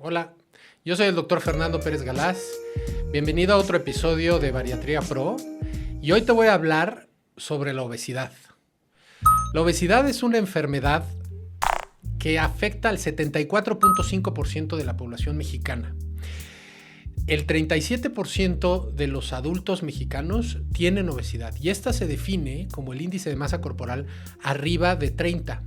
Hola, yo soy el doctor Fernando Pérez Galaz. Bienvenido a otro episodio de Bariatría Pro. Y hoy te voy a hablar sobre la obesidad. La obesidad es una enfermedad que afecta al 74.5% de la población mexicana. El 37% de los adultos mexicanos tienen obesidad y esta se define como el índice de masa corporal arriba de 30.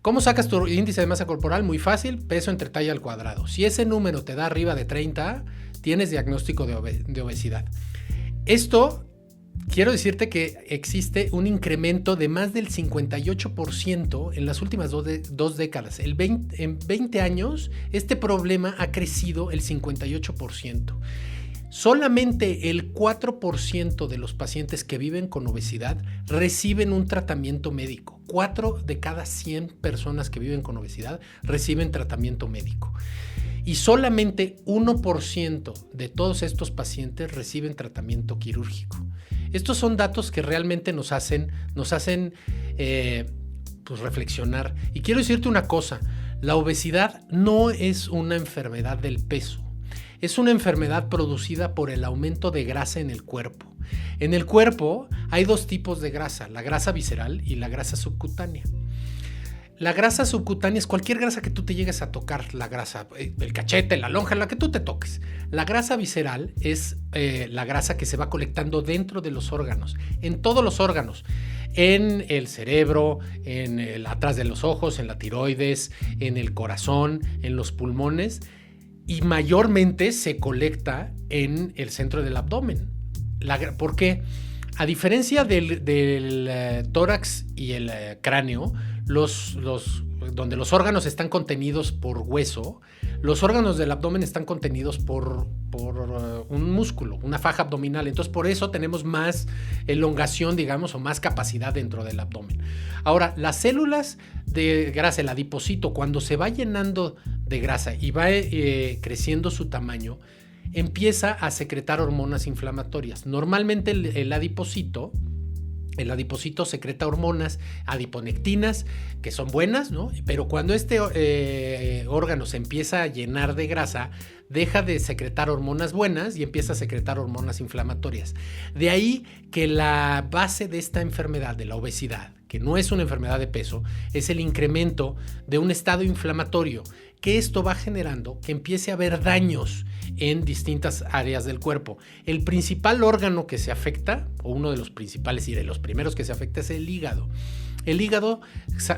¿Cómo sacas tu índice de masa corporal? Muy fácil, peso entre talla al cuadrado. Si ese número te da arriba de 30, tienes diagnóstico de obesidad. Esto, quiero decirte que existe un incremento de más del 58% en las últimas dos décadas. En 20 años, este problema ha crecido el 58%. Solamente el 4% de los pacientes que viven con obesidad reciben un tratamiento médico. 4 de cada 100 personas que viven con obesidad reciben tratamiento médico. Y solamente 1% de todos estos pacientes reciben tratamiento quirúrgico. Estos son datos que realmente nos hacen reflexionar. Y quiero decirte una cosa, la obesidad no es una enfermedad del peso. Es una enfermedad producida por el aumento de grasa en el cuerpo. En el cuerpo hay dos tipos de grasa, la grasa visceral y la grasa subcutánea. La grasa subcutánea es cualquier grasa que tú te llegues a tocar, la grasa, el cachete, la lonja, la que tú te toques. La grasa visceral es la grasa que se va colectando dentro de los órganos, en todos los órganos, en el cerebro, atrás de los ojos, en la tiroides, en el corazón, en los pulmones. Y mayormente se colecta en el centro del abdomen. ¿Por qué? A diferencia del tórax y el cráneo, donde los órganos están contenidos por hueso, los órganos del abdomen están contenidos por un músculo, una faja abdominal. Entonces, por eso tenemos más elongación, digamos, o más capacidad dentro del abdomen. Ahora, las células de grasa, el adipocito, cuando se va llenando de grasa y va creciendo su tamaño, empieza a secretar hormonas inflamatorias. Normalmente el adipocito secreta hormonas adiponectinas que son buenas, ¿no? Pero cuando este órgano se empieza a llenar de grasa, deja de secretar hormonas buenas y empieza a secretar hormonas inflamatorias. De ahí que la base de esta enfermedad, de la obesidad, que no es una enfermedad de peso, es el incremento de un estado inflamatorio, que esto va generando que empiece a haber daños en distintas áreas del cuerpo. El principal órgano que se afecta, o uno de los principales y de los primeros que se afecta, es el hígado. El hígado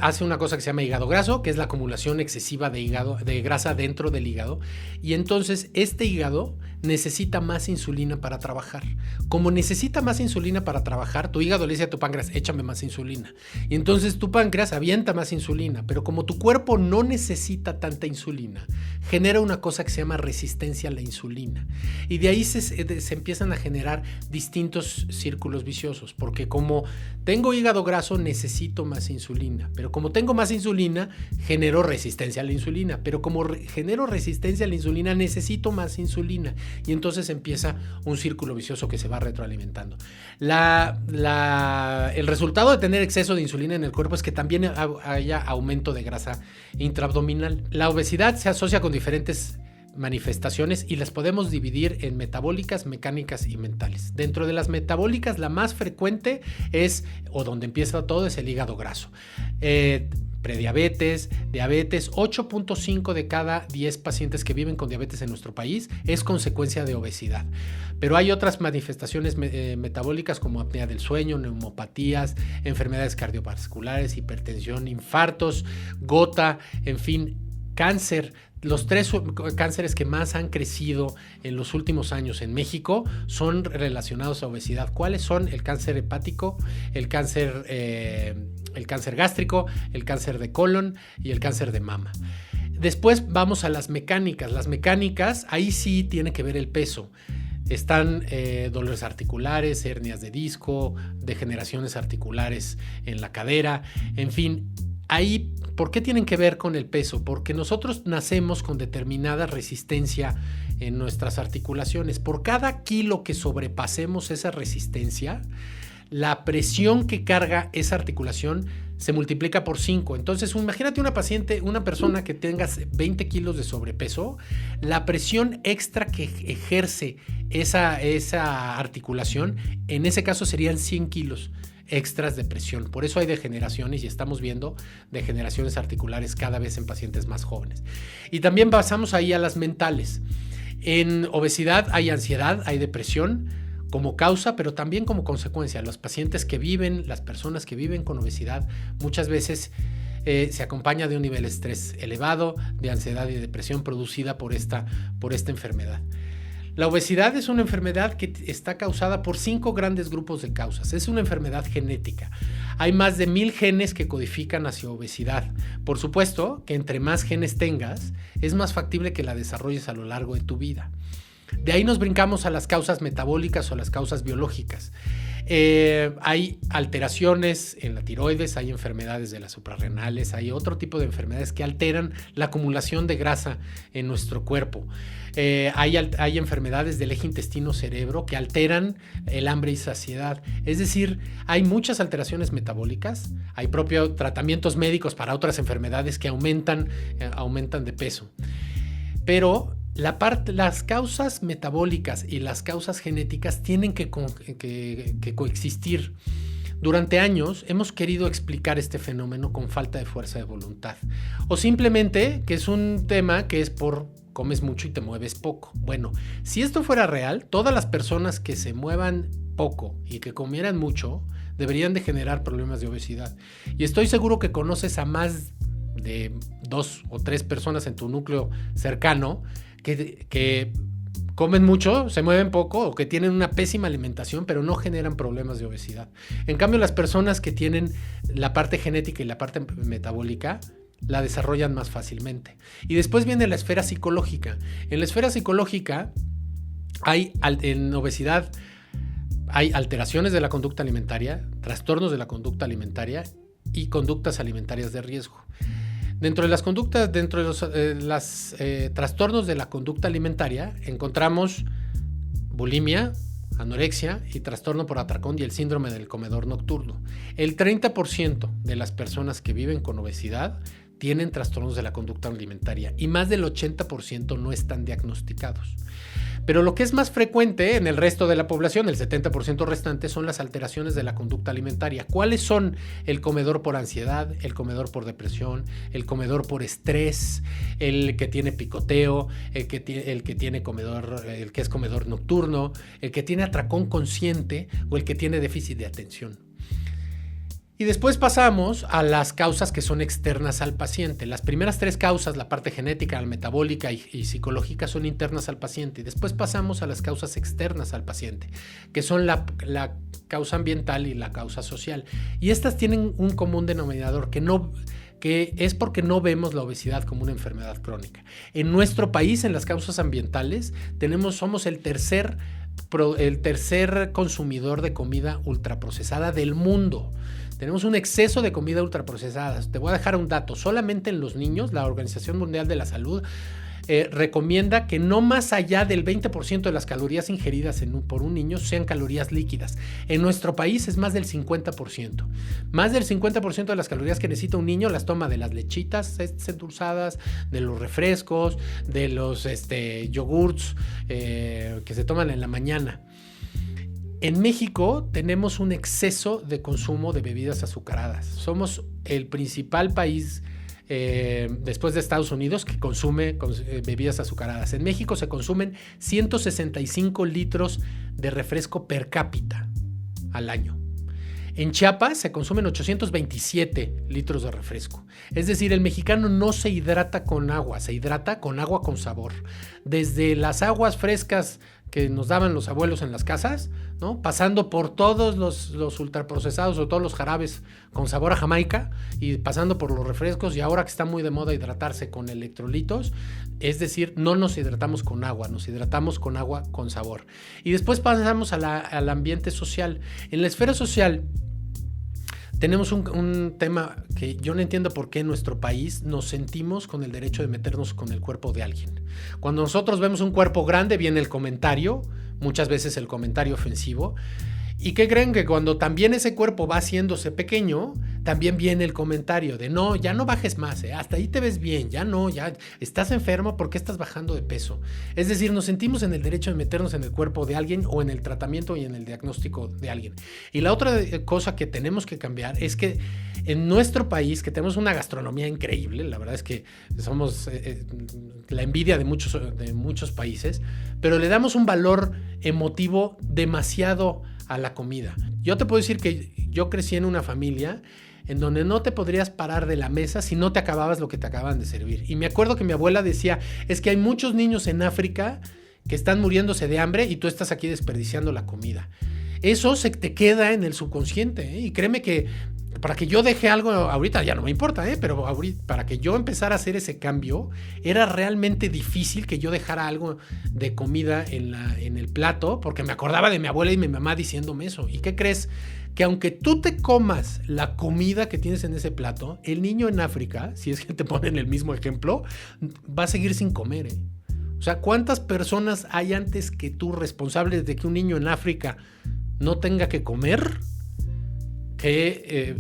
hace una cosa que se llama hígado graso, que es la acumulación excesiva de grasa dentro del hígado, y entonces este hígado necesita más insulina para trabajar. Como necesita más insulina para trabajar, tu hígado le dice a tu páncreas, échame más insulina. Y entonces tu páncreas avienta más insulina, pero como tu cuerpo no necesita tanta insulina, genera una cosa que se llama resistencia a la insulina. Y de ahí se empiezan a generar distintos círculos viciosos, porque como tengo hígado graso, necesito más insulina, pero como tengo más insulina, genero resistencia a la insulina, pero como genero resistencia a la insulina, necesito más insulina. Y entonces empieza un círculo vicioso que se va retroalimentando. El resultado de tener exceso de insulina en el cuerpo es que también haya aumento de grasa intraabdominal. La obesidad se asocia con diferentes manifestaciones y las podemos dividir en metabólicas, mecánicas y mentales. Dentro de las metabólicas, la más frecuente es, o donde empieza todo, es el hígado graso. Prediabetes, diabetes, 8.5 de cada 10 pacientes que viven con diabetes en nuestro país es consecuencia de obesidad. Pero hay otras manifestaciones metabólicas como apnea del sueño, neumopatías, enfermedades cardiovasculares, hipertensión, infartos, gota, en fin, cáncer. Los 3 cánceres que más han crecido en los últimos años en México son relacionados a obesidad. ¿Cuáles son? El cáncer hepático, el cáncer gástrico, el cáncer de colon y el cáncer de mama. Después vamos a las mecánicas. Las mecánicas, ahí sí tiene que ver el peso. Están dolores articulares, hernias de disco, degeneraciones articulares en la cadera, en fin. Ahí, ¿por qué tienen que ver con el peso? Porque nosotros nacemos con determinada resistencia en nuestras articulaciones. Por cada kilo que sobrepasemos esa resistencia, la presión que carga esa articulación se multiplica por 5. Entonces, imagínate una persona que tenga 20 kilos de sobrepeso, la presión extra que ejerce esa articulación, en ese caso serían 100 kilos extras de presión. Por eso hay degeneraciones y estamos viendo degeneraciones articulares cada vez en pacientes más jóvenes. Y también pasamos ahí a las mentales. En obesidad hay ansiedad, hay depresión como causa, pero también como consecuencia. Los pacientes que viven, las personas que viven con obesidad, muchas veces se acompaña de un nivel de estrés elevado, de ansiedad y depresión producida por esta enfermedad. La obesidad es una enfermedad que está causada por 5 grandes grupos de causas. Es una enfermedad genética. Hay más de 1000 genes que codifican hacia obesidad. Por supuesto que entre más genes tengas, es más factible que la desarrolles a lo largo de tu vida. De ahí nos brincamos a las causas metabólicas o las causas biológicas. Hay alteraciones en la tiroides, hay enfermedades de las suprarrenales, hay otro tipo de enfermedades que alteran la acumulación de grasa en nuestro cuerpo. Hay enfermedades del eje intestino-cerebro que alteran el hambre y saciedad. Es decir, hay muchas alteraciones metabólicas, hay propios tratamientos médicos para otras enfermedades que aumentan de peso. Pero las causas metabólicas y las causas genéticas tienen que coexistir. Durante años hemos querido explicar este fenómeno con falta de fuerza de voluntad. O simplemente que es un tema que es por comes mucho y te mueves poco. Bueno, si esto fuera real, todas las personas que se muevan poco y que comieran mucho deberían de generar problemas de obesidad. Y estoy seguro que conoces a más de 2 o 3 personas en tu núcleo cercano que comen mucho, se mueven poco o que tienen una pésima alimentación, pero no generan problemas de obesidad. En cambio, las personas que tienen la parte genética y la parte metabólica la desarrollan más fácilmente. Y después viene la esfera psicológica. En la esfera psicológica en obesidad hay alteraciones de la conducta alimentaria, trastornos de la conducta alimentaria y conductas alimentarias de riesgo. Dentro de los trastornos de la conducta alimentaria encontramos bulimia, anorexia y trastorno por atracón y el síndrome del comedor nocturno. El 30% de las personas que viven con obesidad tienen trastornos de la conducta alimentaria y más del 80% no están diagnosticados. Pero lo que es más frecuente en el resto de la población, el 70% restante, son las alteraciones de la conducta alimentaria. ¿Cuáles son? El comedor por ansiedad, el comedor por depresión, el comedor por estrés, el que tiene picoteo, el que es comedor nocturno, el que tiene atracón consciente o el que tiene déficit de atención. Y después pasamos a las causas que son externas al paciente. Las primeras 3 causas, la parte genética, la metabólica y psicológica, son internas al paciente. Y después pasamos a las causas externas al paciente, que son la causa ambiental y la causa social. Y estas tienen un común denominador que es porque no vemos la obesidad como una enfermedad crónica. En nuestro país, en las causas ambientales, somos el tercer consumidor de comida ultraprocesada del mundo. Tenemos un exceso de comida ultraprocesada. Te voy a dejar un dato. Solamente en los niños, la Organización Mundial de la Salud recomienda que no más allá del 20% de las calorías ingeridas por un niño sean calorías líquidas. En nuestro país es más del 50%. Más del 50% de las calorías que necesita un niño las toma de las lechitas endulzadas, de los refrescos, de los yogurts que se toman en la mañana. En México tenemos un exceso de consumo de bebidas azucaradas. Somos el principal país después de Estados Unidos que consume bebidas azucaradas. En México se consumen 165 litros de refresco per cápita al año. En Chiapas se consumen 827 litros de refresco. Es decir, el mexicano no se hidrata con agua, se hidrata con agua con sabor. Desde las aguas frescas que nos daban los abuelos en las casas, ¿no? Pasando por todos los ultraprocesados o todos los jarabes con sabor a Jamaica y pasando por los refrescos, y ahora que está muy de moda hidratarse con electrolitos, es decir, no nos hidratamos con agua, nos hidratamos con agua con sabor. Y después pasamos al ambiente social. En la esfera social tenemos un tema que yo no entiendo por qué en nuestro país nos sentimos con el derecho de meternos con el cuerpo de alguien. Cuando nosotros vemos un cuerpo grande viene el comentario, muchas veces el comentario ofensivo, ¿Y qué creen? Que cuando también ese cuerpo va haciéndose pequeño, también viene el comentario de no, ya no bajes más, hasta ahí te ves bien, ya no, ya estás enfermo, ¿por qué estás bajando de peso? Es decir, nos sentimos en el derecho de meternos en el cuerpo de alguien o en el tratamiento y en el diagnóstico de alguien. Y la otra cosa que tenemos que cambiar es que en nuestro país, que tenemos una gastronomía increíble, la verdad es que somos la envidia de muchos países, pero le damos un valor emotivo demasiado a la comida. Yo te puedo decir que yo crecí en una familia en donde no te podrías parar de la mesa si no te acababas lo que te acaban de servir. Y me acuerdo que mi abuela decía, es que hay muchos niños en África que están muriéndose de hambre y tú estás aquí desperdiciando la comida. Eso se te queda en el subconsciente, y créeme que para que yo deje algo ahorita ya no me importa, pero ahorita, para que yo empezara a hacer ese cambio, era realmente difícil que yo dejara algo de comida en el plato, porque me acordaba de mi abuela y mi mamá diciéndome eso. ¿Y qué crees? Que aunque tú te comas la comida que tienes en ese plato, el niño en África, si es que te ponen el mismo ejemplo, va a seguir sin comer, O sea, ¿cuántas personas hay antes que tú responsables de que un niño en África no tenga que comer?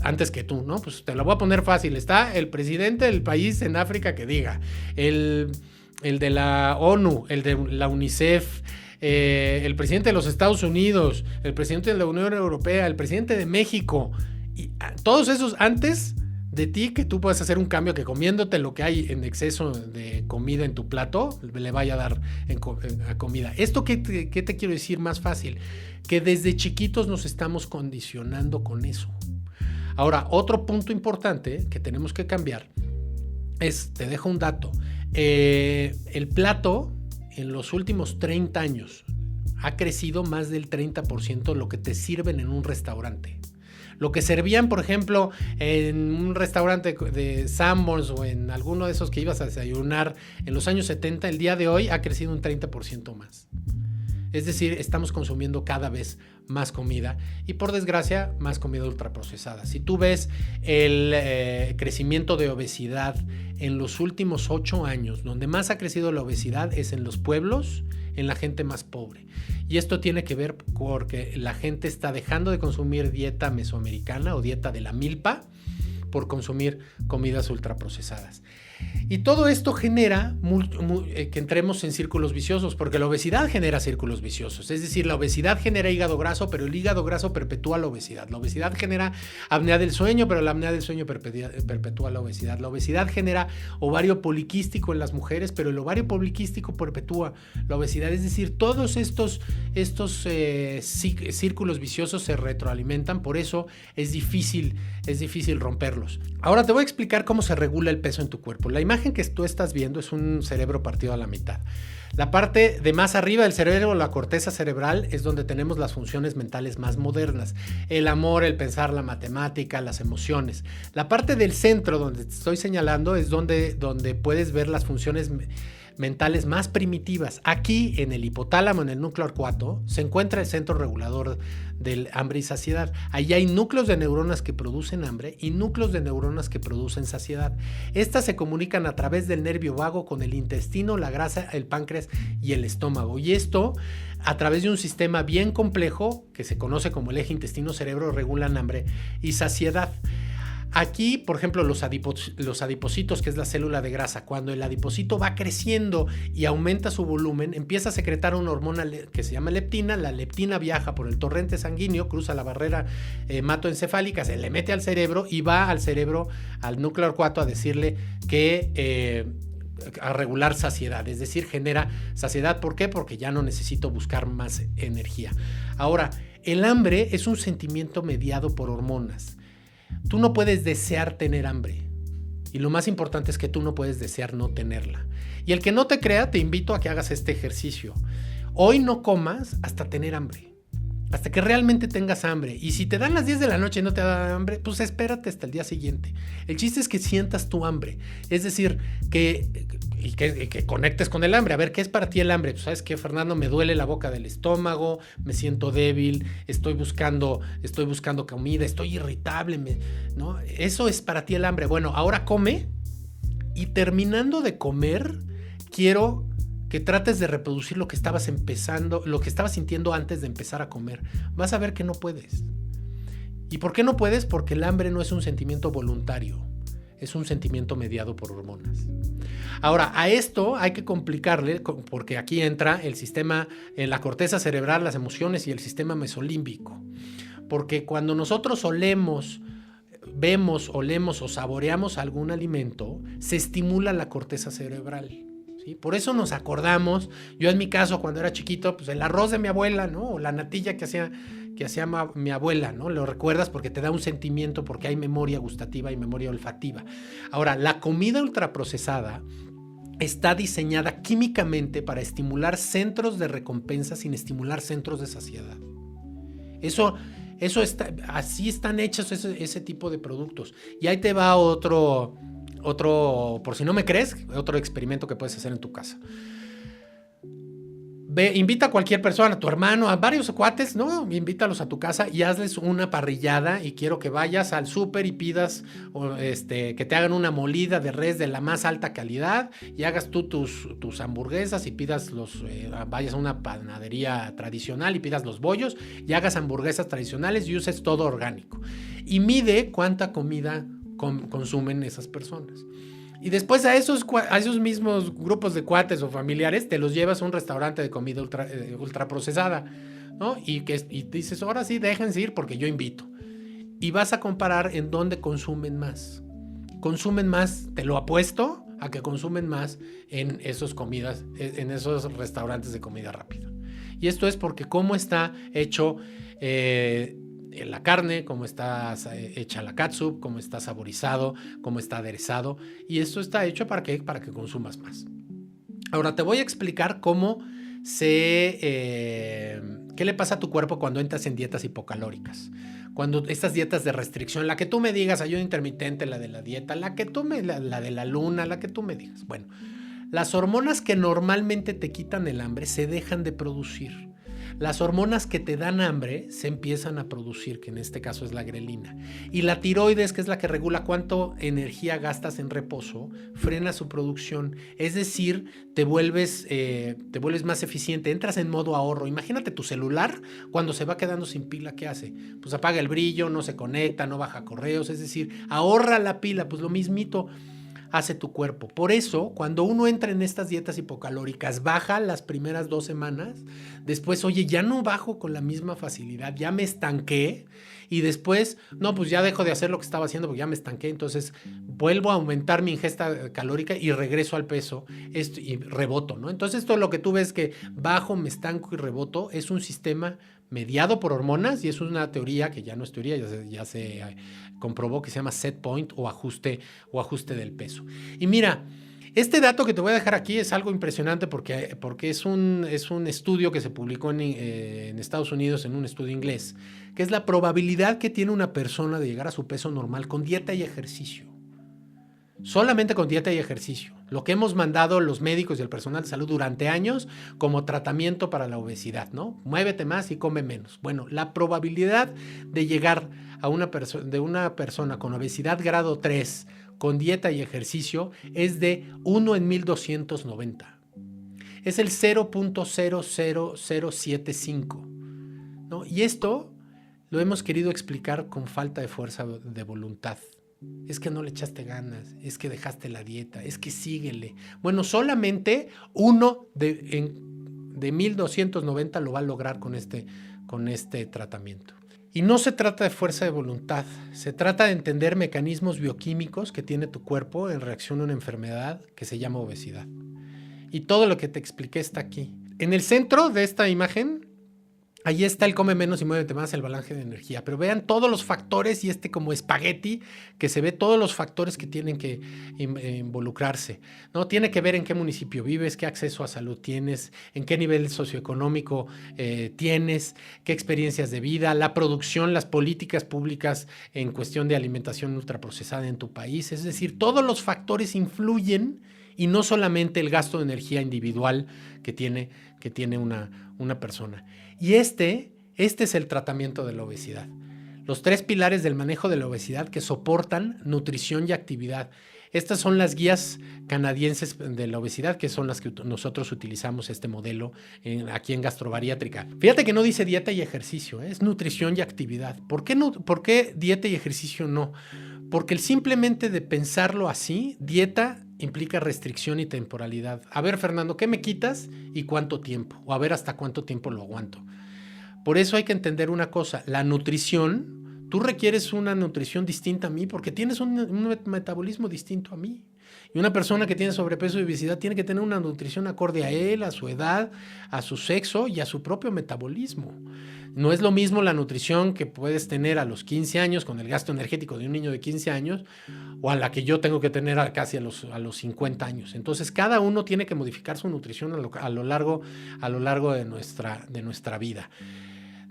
Antes que tú, ¿no? Pues te la voy a poner fácil. Está el presidente del país en África que diga, el de la ONU, el de la UNICEF, el presidente de los Estados Unidos, el presidente de la Unión Europea, el presidente de México, y todos esos antes de ti, que tú puedas hacer un cambio, que comiéndote lo que hay en exceso de comida en tu plato, le vaya a dar a comida. ¿Esto qué te quiero decir más fácil? Que desde chiquitos nos estamos condicionando con eso. Ahora, otro punto importante que tenemos que cambiar es, te dejo un dato, el plato en los últimos 30 años ha crecido más del 30% lo que te sirven en un restaurante. Lo que servían, por ejemplo, en un restaurante de Sanborns o en alguno de esos que ibas a desayunar en los años 70, el día de hoy ha crecido un 30% más. Es decir, estamos consumiendo cada vez más comida y, por desgracia, más comida ultraprocesada. Si tú ves el crecimiento de obesidad en los últimos 8 años, donde más ha crecido la obesidad es en los pueblos, en la gente más pobre. Y esto tiene que ver porque la gente está dejando de consumir dieta mesoamericana o dieta de la milpa por consumir comidas ultraprocesadas. Y todo esto genera que entremos en círculos viciosos, porque la obesidad genera círculos viciosos. Es decir, la obesidad genera hígado graso, pero el hígado graso perpetúa la obesidad. La obesidad genera apnea del sueño, pero la apnea del sueño perpetúa la obesidad. La obesidad genera ovario poliquístico en las mujeres, pero el ovario poliquístico perpetúa la obesidad. Es decir, todos estos círculos viciosos se retroalimentan, por eso es difícil romperlos. Ahora te voy a explicar cómo se regula el peso en tu cuerpo. La imagen que tú estás viendo es un cerebro partido a la mitad. La parte de más arriba del cerebro, la corteza cerebral, es donde tenemos las funciones mentales más modernas. El amor, el pensar, la matemática, las emociones. La parte del centro, donde te estoy señalando, es donde puedes ver las funciones mentales más primitivas. Aquí, en el hipotálamo, en el núcleo arcuato, se encuentra el centro regulador del hambre y saciedad. Allí hay núcleos de neuronas que producen hambre y núcleos de neuronas que producen saciedad. Estas se comunican a través del nervio vago con el intestino, la grasa, el páncreas y el estómago. Y esto, a través de un sistema bien complejo, que se conoce como el eje intestino-cerebro, regulan hambre y saciedad. Aquí, por ejemplo, los adipocitos, que es la célula de grasa, cuando el adipocito va creciendo y aumenta su volumen, empieza a secretar una hormona que se llama leptina. La leptina viaja por el torrente sanguíneo, cruza la barrera hematoencefálica, se le mete al cerebro y va al cerebro, al núcleo arcuato, a decirle que a regular saciedad, es decir, genera saciedad. ¿Por qué? Porque ya no necesito buscar más energía. Ahora, el hambre es un sentimiento mediado por hormonas. Tú no puedes desear tener hambre. Y lo más importante es que tú no puedes desear no tenerla. Y el que no te crea, te invito a que hagas este ejercicio. Hoy no comas hasta tener hambre. Hasta que realmente tengas hambre. Y si te dan las 10 de la noche y no te da hambre, pues espérate hasta el día siguiente. El chiste es que sientas tu hambre. Es decir, que conectes con el hambre. A ver, ¿qué es para ti el hambre? Pues, ¿sabes qué, Fernando? Me duele la boca del estómago, me siento débil, estoy buscando comida, estoy irritable, ¿no? Eso es para ti el hambre. Bueno, ahora come y terminando de comer, quiero que trates de reproducir lo que estabas sintiendo antes de empezar a comer. Vas a ver que no puedes. ¿Y por qué no puedes? Porque el hambre no es un sentimiento voluntario, es un sentimiento mediado por hormonas. Ahora, a esto hay que complicarle, porque aquí entra el sistema, la corteza cerebral, las emociones y el sistema mesolímbico. Porque cuando nosotros vemos, olemos o saboreamos algún alimento, se estimula la corteza cerebral. ¿Sí? Por eso nos acordamos, yo en mi caso cuando era chiquito, pues el arroz de mi abuela, ¿no? O la natilla que hacía mi abuela, ¿no? Lo recuerdas porque te da un sentimiento, porque hay memoria gustativa y memoria olfativa. Ahora, la comida ultraprocesada está diseñada químicamente para estimular centros de recompensa sin estimular centros de saciedad. Así están hechos ese tipo de productos. Y ahí te va otro, por si no me crees, otro experimento que puedes hacer en tu casa. Invita a cualquier persona, a tu hermano, a varios cuates, ¿no? Invítalos a tu casa y hazles una parrillada, y quiero que vayas al súper y pidas que te hagan una molida de res de la más alta calidad, y hagas tú tus hamburguesas, y vayas a una panadería tradicional y pidas los bollos y hagas hamburguesas tradicionales y uses todo orgánico. Y mide cuánta comida consumen esas personas. Y después a esos mismos grupos de cuates o familiares te los llevas a un restaurante de comida ultraprocesada, ¿no? Y dices, ahora sí, déjense ir porque yo invito. Y vas a comparar en dónde consumen más. Consumen más, te lo apuesto, a que consumen más en esos restaurantes de comida rápida. Y esto es porque cómo está hecho la carne, cómo está hecha la catsup, cómo está saborizado, cómo está aderezado, y esto está hecho para que consumas más. Ahora te voy a explicar qué le pasa a tu cuerpo cuando entras en dietas hipocalóricas. Cuando estas dietas de restricción, la que tú me digas, ayuno intermitente, la de la dieta, la de la luna, la que tú me digas. Bueno, las hormonas que normalmente te quitan el hambre se dejan de producir. Las hormonas que te dan hambre se empiezan a producir, que en este caso es la grelina. Y la tiroides, que es la que regula cuánto energía gastas en reposo, frena su producción. Es decir, te vuelves más eficiente, entras en modo ahorro. Imagínate tu celular cuando se va quedando sin pila, ¿qué hace? Pues apaga el brillo, no se conecta, no baja correos, es decir, ahorra la pila. Pues lo mismito hace tu cuerpo. Por eso, cuando uno entra en estas dietas hipocalóricas, baja las primeras 2 semanas, después, oye, ya no bajo con la misma facilidad, ya me estanqué, y después, no, pues ya dejo de hacer lo que estaba haciendo porque ya me estanqué, entonces vuelvo a aumentar mi ingesta calórica y regreso al peso y reboto, ¿no? Entonces esto, lo que tú ves que bajo, me estanco y reboto, es un sistema mediado por hormonas, y es una teoría que ya no es teoría, ya se comprobó, que se llama set point o ajuste del peso. Y mira, este dato que te voy a dejar aquí es algo impresionante porque es un estudio que se publicó en Estados Unidos, en un estudio inglés, que es la probabilidad que tiene una persona de llegar a su peso normal con dieta y ejercicio. Solamente con dieta y ejercicio. Lo que hemos mandado los médicos y el personal de salud durante años como tratamiento para la obesidad, ¿no? Muévete más y come menos. Bueno, la probabilidad de llegar a una persona con obesidad grado 3 con dieta y ejercicio es de 1 en 1290. Es el 0.00075, ¿no? Y esto lo hemos querido explicar con falta de fuerza de voluntad. Es que no le echaste ganas, es que dejaste la dieta, es que síguele. Bueno, solamente uno de 1290 lo va a lograr con este tratamiento. Y no se trata de fuerza de voluntad, se trata de entender mecanismos bioquímicos que tiene tu cuerpo en reacción a una enfermedad que se llama obesidad. Y todo lo que te expliqué está aquí. En el centro de esta imagen, ahí está el come menos y muévete más, el balance de energía. Pero vean todos los factores, y como espagueti, que se ve todos los factores que tienen que involucrarse, ¿no? Tiene que ver en qué municipio vives, qué acceso a salud tienes, en qué nivel socioeconómico tienes, qué experiencias de vida, la producción, las políticas públicas en cuestión de alimentación ultraprocesada en tu país. Es decir, todos los factores influyen, y no solamente el gasto de energía individual que tiene una persona. Y este es el tratamiento de la obesidad. Los 3 pilares del manejo de la obesidad que soportan nutrición y actividad. Estas son las guías canadienses de la obesidad, que son las que nosotros utilizamos este modelo aquí en Gastrobariátrica. Fíjate que no dice dieta y ejercicio, es nutrición y actividad. ¿Por qué dieta y ejercicio no? Porque simplemente de pensarlo así, dieta implica restricción y temporalidad. A ver, Fernando, ¿qué me quitas y cuánto tiempo? O a ver hasta cuánto tiempo lo aguanto. Por eso hay que entender una cosa, la nutrición, tú requieres una nutrición distinta a mí porque tienes un metabolismo distinto a mí. Y una persona que tiene sobrepeso y obesidad tiene que tener una nutrición acorde a él, a su edad, a su sexo y a su propio metabolismo. No es lo mismo la nutrición que puedes tener a los 15 años con el gasto energético de un niño de 15 años o a la que yo tengo que tener casi a los 50 años. Entonces, cada uno tiene que modificar su nutrición a lo largo de nuestra vida.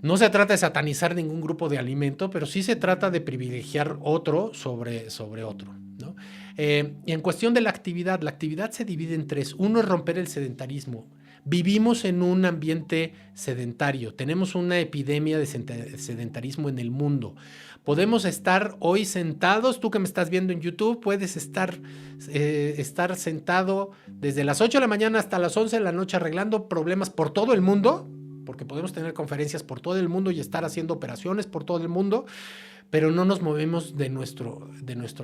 No se trata de satanizar ningún grupo de alimento, pero sí se trata de privilegiar otro sobre otro, ¿no? Y en cuestión de la actividad se divide en tres. Uno es romper el sedentarismo. Vivimos en un ambiente sedentario, tenemos una epidemia de sedentarismo en el mundo. Podemos estar hoy sentados, tú que me estás viendo en YouTube, puedes estar sentado desde las 8 de la mañana hasta las 11 de la noche arreglando problemas por todo el mundo, porque podemos tener conferencias por todo el mundo y estar haciendo operaciones por todo el mundo, pero no nos movemos de nuestro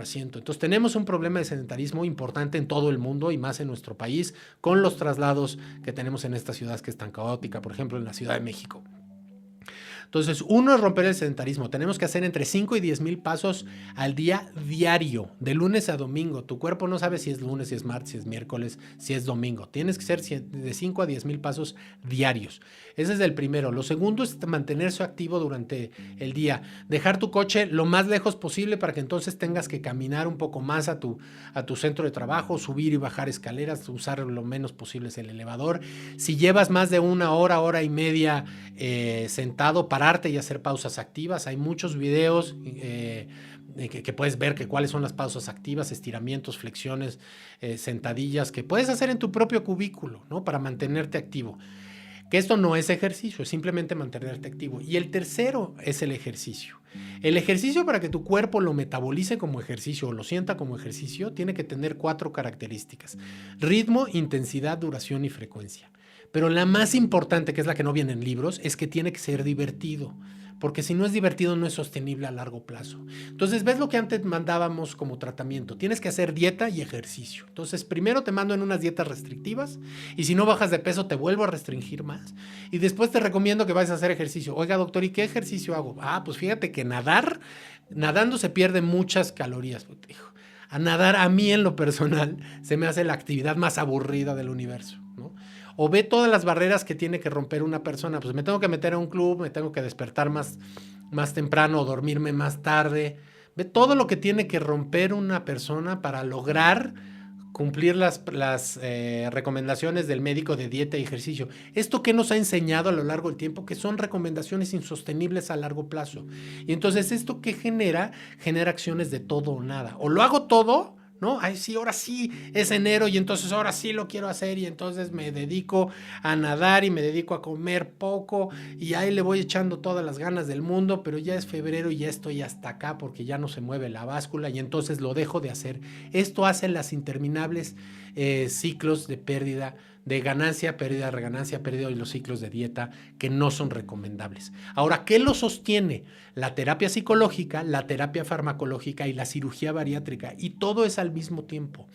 asiento. Entonces tenemos un problema de sedentarismo importante en todo el mundo y más en nuestro país, con los traslados que tenemos en esta ciudad que es tan caótica, por ejemplo en la Ciudad de México. Entonces, uno es romper el sedentarismo. Tenemos que hacer entre 5 y 10 mil pasos al día diario, de lunes a domingo. Tu cuerpo no sabe si es lunes, si es martes, si es miércoles, si es domingo. Tienes que ser de 5 a 10 mil pasos diarios. Ese es el primero. Lo segundo es mantenerse activo durante el día. Dejar tu coche lo más lejos posible para que entonces tengas que caminar un poco más a tu centro de trabajo, subir y bajar escaleras, usar lo menos posible el elevador. Si llevas más de una hora, hora y media sentado, pararte y hacer pausas activas. Hay muchos videos que puedes ver cuáles son las pausas activas, estiramientos, flexiones, sentadillas que puedes hacer en tu propio cubículo, ¿no? Para mantenerte activo. Que esto no es ejercicio, es simplemente mantenerte activo. Y el tercero es el ejercicio. El ejercicio, para que tu cuerpo lo metabolice como ejercicio o lo sienta como ejercicio, tiene que tener 4 características: ritmo, intensidad, duración y frecuencia. Pero la más importante, que es la que no viene en libros, es que tiene que ser divertido. Porque si no es divertido, no es sostenible a largo plazo. Entonces, ¿ves lo que antes mandábamos como tratamiento? Tienes que hacer dieta y ejercicio. Entonces, primero te mando en unas dietas restrictivas y si no bajas de peso, te vuelvo a restringir más. Y después te recomiendo que vayas a hacer ejercicio. Oiga, doctor, ¿y qué ejercicio hago? Pues fíjate que nadando se pierden muchas calorías. A nadar, a mí en lo personal, se me hace la actividad más aburrida del universo, ¿no? O ve todas las barreras que tiene que romper una persona. Pues me tengo que meter a un club, me tengo que despertar más temprano o dormirme más tarde. Ve todo lo que tiene que romper una persona para lograr cumplir las recomendaciones del médico de dieta y ejercicio. ¿Esto qué nos ha enseñado a lo largo del tiempo? Que son recomendaciones insostenibles a largo plazo. Y entonces, ¿esto qué genera? Genera acciones de todo o nada. O lo hago todo, ¿no? Ay, sí, ahora sí es enero y entonces ahora sí lo quiero hacer y entonces me dedico a nadar y me dedico a comer poco y ahí le voy echando todas las ganas del mundo, pero ya es febrero y ya estoy hasta acá porque ya no se mueve la báscula y entonces lo dejo de hacer. Esto hace las interminables ciclos de pérdida, de ganancia, pérdida, reganancia, pérdida y los ciclos de dieta que no son recomendables. Ahora, ¿qué lo sostiene? La terapia psicológica, la terapia farmacológica y la cirugía bariátrica, y todo es al mismo tiempo.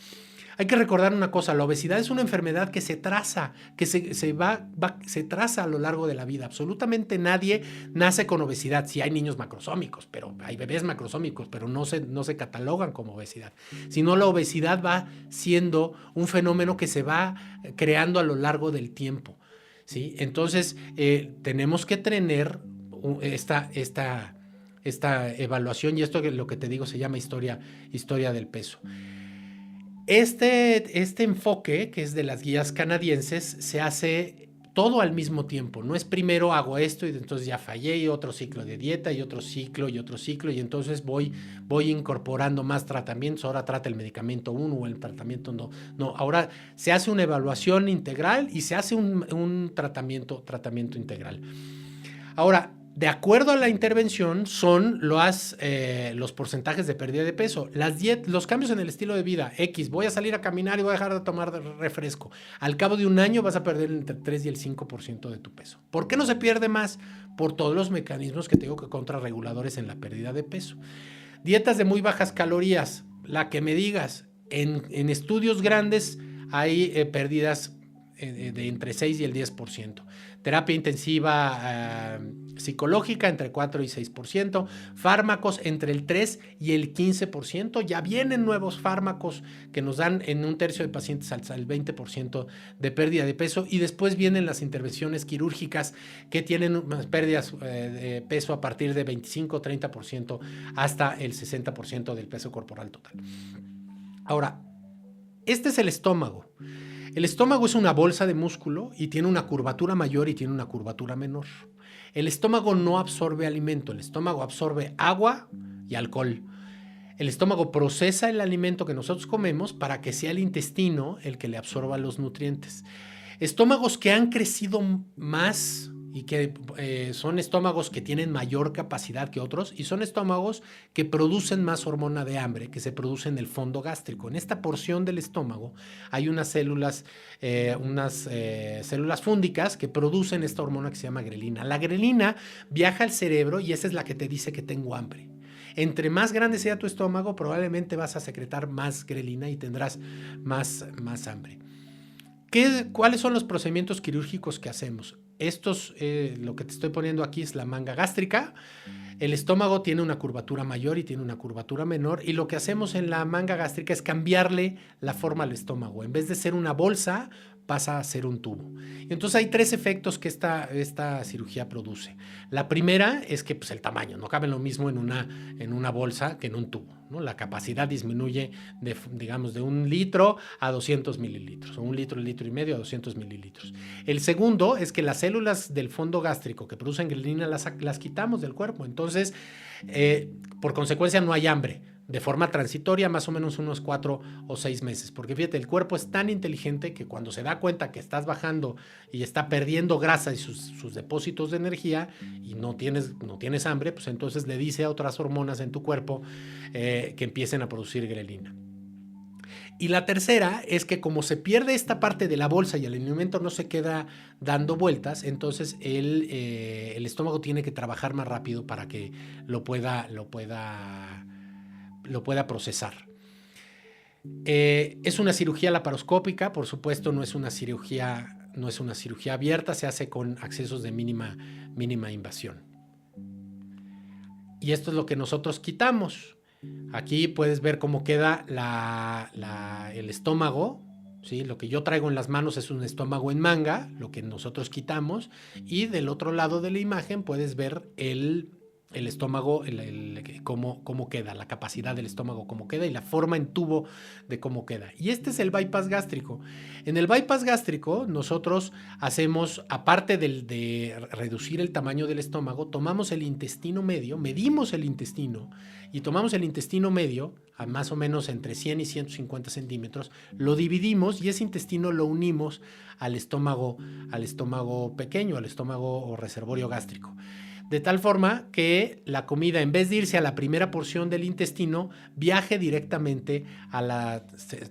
Hay que recordar una cosa: la obesidad es una enfermedad que se traza, que se traza a lo largo de la vida. Absolutamente nadie nace con obesidad. Sí hay niños macrosómicos, pero hay bebés macrosómicos, pero no se catalogan como obesidad. Sino la obesidad va siendo un fenómeno que se va creando a lo largo del tiempo, ¿sí? Entonces, tenemos que tener esta evaluación, y esto que lo que te digo se llama historia del peso. Este enfoque, que es de las guías canadienses, se hace todo al mismo tiempo. No es primero hago esto y entonces ya fallé y otro ciclo de dieta y otro ciclo y entonces voy incorporando más tratamientos. Ahora trata el medicamento 1 o el tratamiento no. No, ahora se hace una evaluación integral y se hace un tratamiento integral. Ahora, De acuerdo a la intervención, son los porcentajes de pérdida de peso. Los cambios en el estilo de vida. Voy a salir a caminar y voy a dejar de tomar refresco. Al cabo de un año vas a perder entre 3 y el 5% de tu peso. ¿Por qué no se pierde más? Por todos los mecanismos que tengo que contrarreguladores en la pérdida de peso. Dietas de muy bajas calorías. La que me digas. En estudios grandes hay pérdidas de entre 6 y el 10%. Terapia intensiva psicológica entre 4 y 6%. Fármacos entre el 3 y el 15%. Ya vienen nuevos fármacos que nos dan en un tercio de pacientes hasta el 20% de pérdida de peso. Y después vienen las intervenciones quirúrgicas que tienen unas pérdidas de peso a partir de 25-30% hasta el 60% del peso corporal total. Ahora, este es el estómago. El estómago es una bolsa de músculo y tiene una curvatura mayor y tiene una curvatura menor. El estómago no absorbe alimento, el estómago absorbe agua y alcohol. El estómago procesa el alimento que nosotros comemos para que sea el intestino el que le absorba los nutrientes. Estómagos que han crecido más y que son estómagos que tienen mayor capacidad que otros y son estómagos que producen más hormona de hambre que se produce en el fondo gástrico. En esta porción del estómago hay unas células fúngicas que producen esta hormona que se llama grelina. La grelina viaja al cerebro y esa es la que te dice que tengo hambre. Entre más grande sea tu estómago, probablemente vas a secretar más grelina y tendrás más hambre. ¿Cuáles son los procedimientos quirúrgicos que hacemos? Lo que te estoy poniendo aquí es la manga gástrica. El estómago tiene una curvatura mayor y tiene una curvatura menor y lo que hacemos en la manga gástrica es cambiarle la forma al estómago. En vez de ser una bolsa, pasa a ser un tubo. Y entonces hay 3 efectos que esta cirugía produce. La primera es que el tamaño, no cabe lo mismo en una bolsa que en un tubo, ¿no? La capacidad disminuye de 1 litro a 200 mililitros, o 1 litro, 1,5 litros a 200 mililitros. El segundo es que las células del fondo gástrico que producen grelina las quitamos del cuerpo. Entonces, por consecuencia, no hay hambre. De forma transitoria, más o menos unos 4 o 6 meses. Porque fíjate, el cuerpo es tan inteligente que cuando se da cuenta que estás bajando y está perdiendo grasa y sus depósitos de energía y no tienes hambre, pues entonces le dice a otras hormonas en tu cuerpo que empiecen a producir grelina. Y la tercera es que como se pierde esta parte de la bolsa y el alimento no se queda dando vueltas, entonces el estómago tiene que trabajar más rápido para que lo pueda procesar. Es una cirugía laparoscópica, por supuesto no es una cirugía abierta, se hace con accesos de mínima invasión. Y esto es lo que nosotros quitamos. Aquí puedes ver cómo queda el estómago, ¿sí? Lo que yo traigo en las manos es un estómago en manga, lo que nosotros quitamos, y del otro lado de la imagen puedes ver el estómago, cómo queda, la capacidad del estómago, cómo queda y la forma en tubo de cómo queda. Y este es el bypass gástrico. En el bypass gástrico nosotros hacemos, aparte de reducir el tamaño del estómago, tomamos el intestino medio, medimos el intestino y tomamos el intestino medio a más o menos entre 100 y 150 centímetros, lo dividimos y ese intestino lo unimos al estómago pequeño, al estómago o reservorio gástrico. De tal forma que la comida, en vez de irse a la primera porción del intestino, viaje directamente a la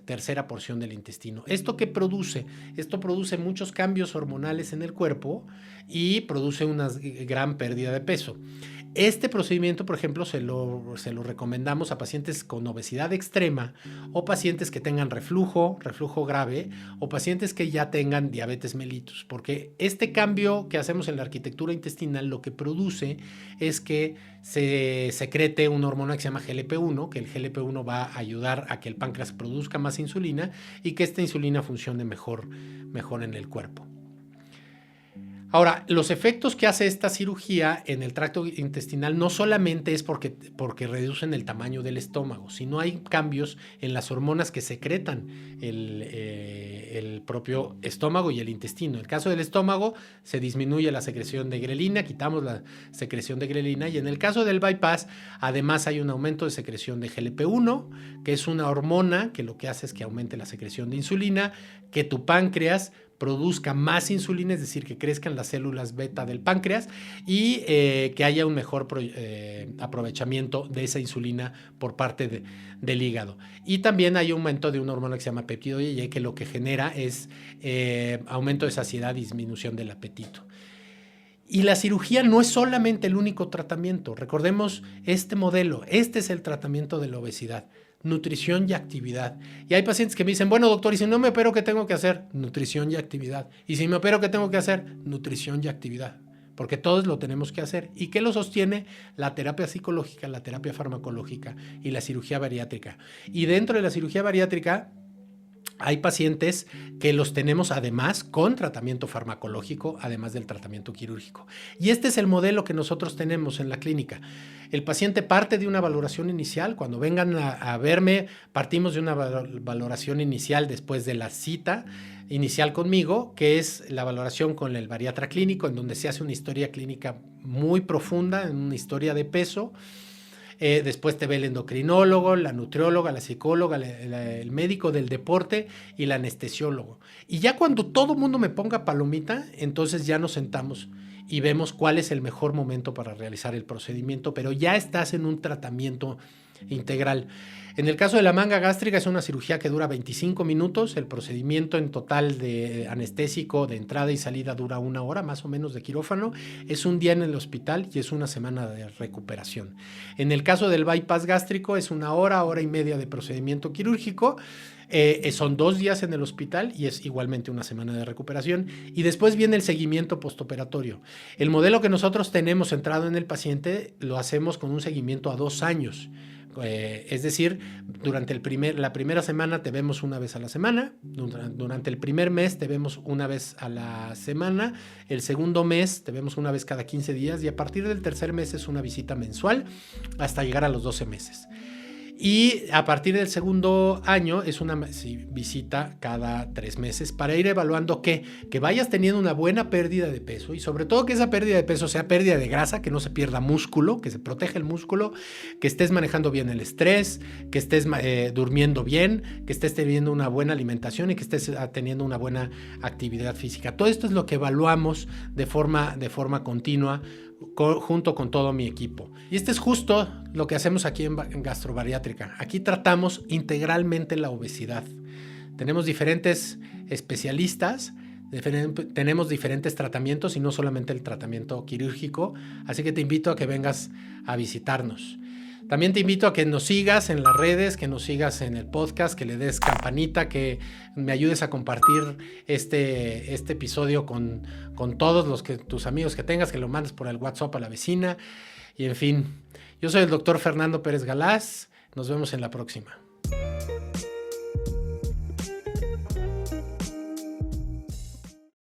tercera porción del intestino. ¿Esto qué produce? Esto produce muchos cambios hormonales en el cuerpo y produce una gran pérdida de peso. Este procedimiento, por ejemplo, se lo recomendamos a pacientes con obesidad extrema o pacientes que tengan reflujo grave o pacientes que ya tengan diabetes mellitus, porque este cambio que hacemos en la arquitectura intestinal lo que produce es que se secrete una hormona que se llama GLP-1, que el GLP-1 va a ayudar a que el páncreas produzca más insulina y que esta insulina funcione mejor en el cuerpo. Ahora, los efectos que hace esta cirugía en el tracto intestinal no solamente es porque reducen el tamaño del estómago, sino hay cambios en las hormonas que secretan el propio estómago y el intestino. En el caso del estómago se disminuye la secreción de grelina, quitamos la secreción de grelina, y en el caso del bypass además hay un aumento de secreción de GLP-1, que es una hormona que lo que hace es que aumente la secreción de insulina, que tu páncreas produzca más insulina, es decir, que crezcan las células beta del páncreas y que haya un mejor aprovechamiento de esa insulina por parte del hígado. Y también hay aumento de una hormona que se llama péptido Y, que lo que genera es aumento de saciedad y disminución del apetito. Y la cirugía no es solamente el único tratamiento. Recordemos este modelo. Este es el tratamiento de la obesidad. Nutrición y actividad. Y hay pacientes que me dicen, bueno, doctor, y si no me opero, ¿qué tengo que hacer? Nutrición y actividad. Y si me opero, ¿qué tengo que hacer? Nutrición y actividad. Porque todos lo tenemos que hacer. ¿Y qué lo sostiene? La terapia psicológica, la terapia farmacológica y la cirugía bariátrica. Y dentro de la cirugía bariátrica hay pacientes que los tenemos además con tratamiento farmacológico, además del tratamiento quirúrgico. Y este es el modelo que nosotros tenemos en la clínica. El paciente parte de una valoración inicial. Cuando vengan a verme, partimos de una valoración inicial después de la cita inicial conmigo, que es la valoración con el bariatra clínico, en donde se hace una historia clínica muy profunda, una historia de peso. Después te ve el endocrinólogo, la nutrióloga, la psicóloga, el médico del deporte y el anestesiólogo. Y ya cuando todo el mundo me ponga palomita, entonces ya nos sentamos y vemos cuál es el mejor momento para realizar el procedimiento, pero ya estás en un tratamiento integral. En el caso de la manga gástrica es una cirugía que dura 25 minutos. El procedimiento en total de anestésico de entrada y salida dura 1 hora más o menos de quirófano. Es un día en el hospital y es una semana de recuperación. En el caso del bypass gástrico es 1 hora, hora y media de procedimiento quirúrgico. Son 2 días en el hospital y es igualmente una semana de recuperación. Y después viene el seguimiento postoperatorio. El modelo que nosotros tenemos centrado en el paciente lo hacemos con un seguimiento a 2 años. Es decir, durante la primera semana te vemos 1 vez a la semana, durante el primer mes te vemos 1 vez a la semana, el segundo mes te vemos 1 vez cada 15 días y a partir del tercer mes es una visita mensual hasta llegar a los 12 meses. Y a partir del segundo año es una visita cada 3 meses para ir evaluando que vayas teniendo una buena pérdida de peso y sobre todo que esa pérdida de peso sea pérdida de grasa, que no se pierda músculo, que se proteja el músculo, que estés manejando bien el estrés, que estés durmiendo bien, que estés teniendo una buena alimentación y que estés teniendo una buena actividad física. Todo esto es lo que evaluamos de forma continua junto con todo mi equipo. Y este es justo lo que hacemos aquí en Gastrobariátrica. Aquí tratamos integralmente la obesidad. Tenemos diferentes especialistas, tenemos diferentes tratamientos y no solamente el tratamiento quirúrgico, así que te invito a que vengas a visitarnos. También te invito a que nos sigas en las redes, que nos sigas en el podcast, que le des campanita, que me ayudes a compartir este episodio con todos tus amigos que tengas, que lo mandes por el WhatsApp a la vecina. Y en fin, yo soy el doctor Fernando Pérez Galaz. Nos vemos en la próxima.